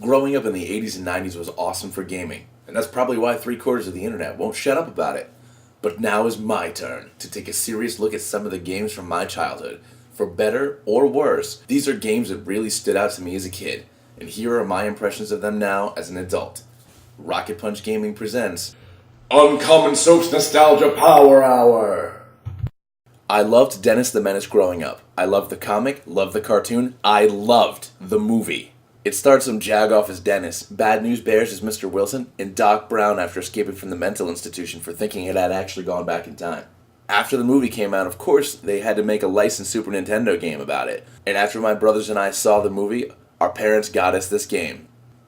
Growing up in the 80s and 90s was awesome for gaming, and that's probably why 3/4 of the internet won't shut up about it. But now is my turn to take a serious look at some of the games from my childhood. For better or worse, these are games that really stood out to me as a kid, and here are my impressions of them now as an adult. Rocket Punch Gaming presents Uncommon Soap's Nostalgia Power Hour! I loved Dennis the Menace growing up. I loved the comic, loved the cartoon, I loved the movie. It starts him Jagoff as Dennis, Bad News Bears as Mr. Wilson, and Doc Brown after escaping from the mental institution for thinking it had actually gone back in time. After the movie came out, of course, they had to make a licensed Super Nintendo game about it. And after my brothers and I saw the movie, our parents got us this game.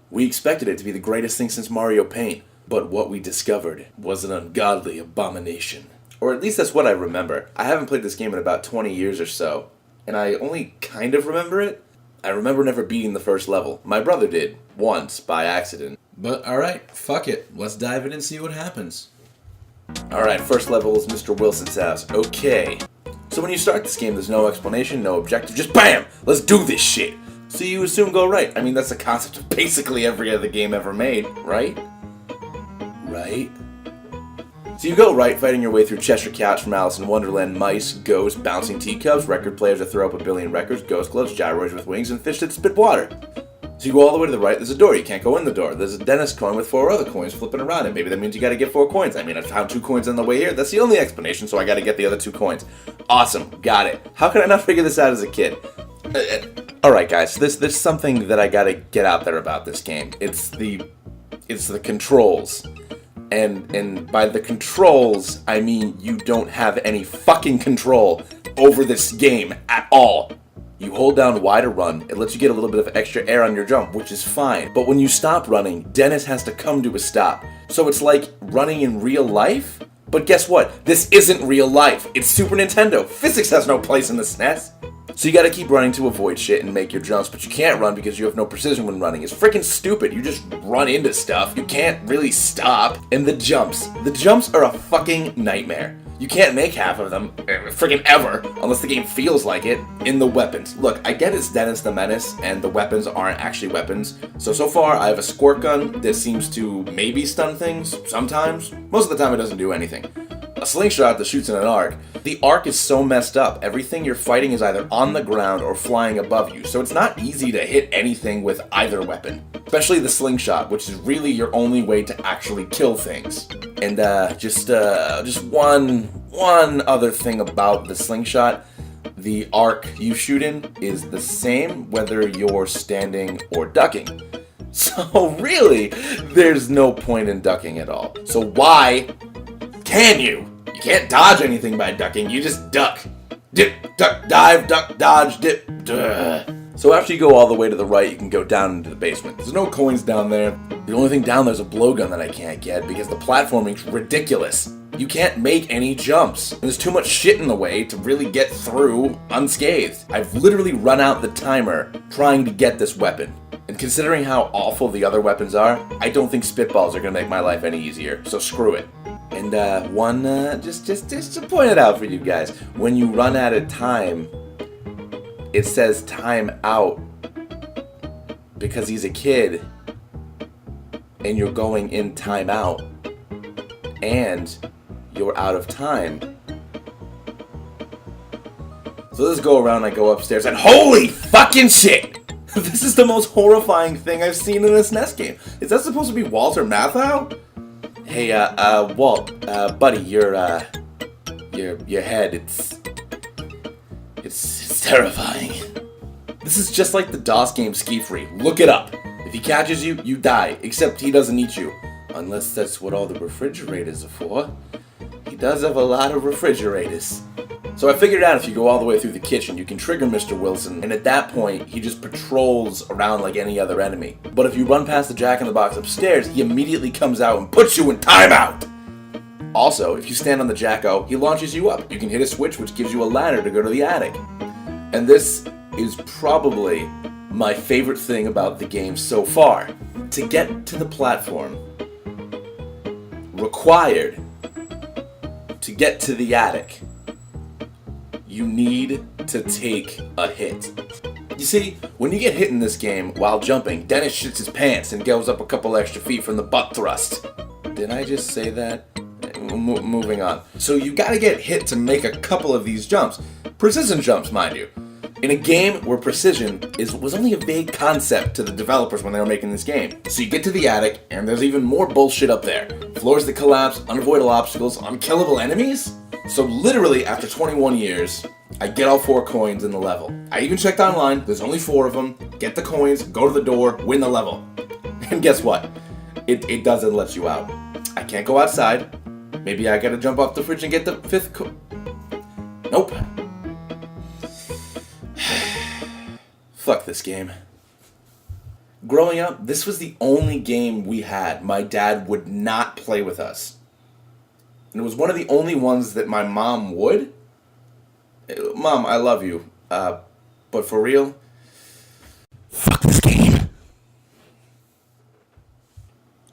We expected it to be the greatest thing since Mario Paint, but what we discovered was an ungodly abomination. Or at least that's what I remember. I haven't played this game in about 20 years or so, and I only kind of remember it. I remember never beating the first level. My brother did, once, by accident. But alright, fuck it. Let's dive in and see what happens. Alright, first level is Mr. Wilson's house. Okay. So when you start this game, there's no explanation, no objective, just BAM! Let's do this shit! So you assume go right. I mean, that's the concept of basically every other game ever made, right? Right? So you go right, fighting your way through Cheshire Cats from Alice in Wonderland, mice, ghosts, bouncing teacups, record players that throw up a billion records, ghost gloves, gyroids with wings, and fish that spit water. So you go all the way to the right, there's a door, you can't go in the door. There's a Dennis coin with 4 other coins flipping around it. Maybe that means you gotta get 4 coins. I mean, I found 2 coins on the way here, that's the only explanation, so I gotta get the other 2 coins. Awesome, got it. How could I not figure this out as a kid? Alright guys, there's something that I gotta get out there about this game. It's the controls. And by the controls, I mean you don't have any fucking control over this game at all. You hold down Y to run, it lets you get a little bit of extra air on your jump, which is fine. But when you stop running, Dennis has to come to a stop. So it's like running in real life? But guess what? This isn't real life. It's Super Nintendo. Physics has no place in the SNES. So you gotta keep running to avoid shit and make your jumps, but you can't run because you have no precision when running. It's freaking stupid. You just run into stuff. You can't really stop. And the jumps are a fucking nightmare. You can't make half of them, freaking ever, unless the game feels like it, in the weapons. Look, I get it's Dennis the Menace, and the weapons aren't actually weapons. So far, I have a squirt gun that seems to maybe stun things, sometimes. Most of the time, it doesn't do anything. A slingshot that shoots in an arc. The arc is so messed up. Everything you're fighting is either on the ground or flying above you, so it's not easy to hit anything with either weapon. Especially the slingshot, which is really your only way to actually kill things. And just one other thing about the slingshot. The arc you shoot in is the same whether you're standing or ducking. So really, there's no point in ducking at all. So why can you? You can't dodge anything by ducking, you just duck. Dip, duck, dive, duck, dodge, dip, duh. So after you go all the way to the right, you can go down into the basement. There's no coins down there. The only thing down there is a blowgun that I can't get because the platforming's ridiculous. You can't make any jumps. And there's too much shit in the way to really get through unscathed. I've literally run out the timer trying to get this weapon. And considering how awful the other weapons are, I don't think spitballs are gonna make my life any easier, so screw it. And just to point it out for you guys, when you run out of time, it says time out because he's a kid and you're going in time out and you're out of time. So let's go around, I go upstairs, and holy fucking shit! This is the most horrifying thing I've seen in a SNES game. Is that supposed to be Walter Matthau? Hey, Walt, buddy, your head, it's terrifying. This is just like the DOS game Ski Free. Look it up. If he catches you, you die, except he doesn't eat you. Unless that's what all the refrigerators are for. He does have a lot of refrigerators. So I figured out if you go all the way through the kitchen, you can trigger Mr. Wilson, and at that point, he just patrols around like any other enemy. But if you run past the Jack-in-the-Box upstairs, he immediately comes out and puts you in timeout! Also, if you stand on the Jacko, he launches you up. You can hit a switch which gives you a ladder to go to the attic. And this is probably my favorite thing about the game so far. To get to the platform, required to get to the attic, you need to take a hit. You You see, when you get hit in this game while jumping, Dennis shits his pants and goes up a couple extra feet from the butt thrust. Did I just say that? Moving on. So you gotta get hit to make a couple of these jumps. Precision jumps, mind you. In a game where precision was only a vague concept to the developers when they were making this game. So you get to the attic, and there's even more bullshit up there. Floors that collapse, unavoidable obstacles, unkillable enemies? So literally, after 21 years, I get all 4 coins in the level. I even checked online, there's only 4 of them. Get the coins, go to the door, win the level. And guess what? It doesn't let you out. I can't go outside. Maybe I gotta jump off the fridge and get the 5th Nope. Fuck this game. Growing up, this was the only game we had my dad would not play with us. And it was one of the only ones that my mom would. Mom, I love you. But for real, fuck this game.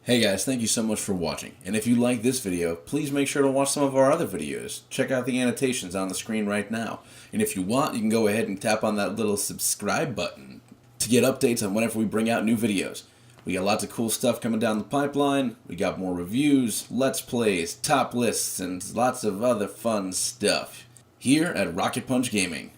Hey guys, thank you so much for watching. And if you like this video, please make sure to watch some of our other videos. Check out the annotations on the screen right now. And if you want, you can go ahead and tap on that little subscribe button to get updates on whenever we bring out new videos. We got lots of cool stuff coming down the pipeline. We got more reviews, let's plays, top lists, and lots of other fun stuff here at Rocket Punch Gaming.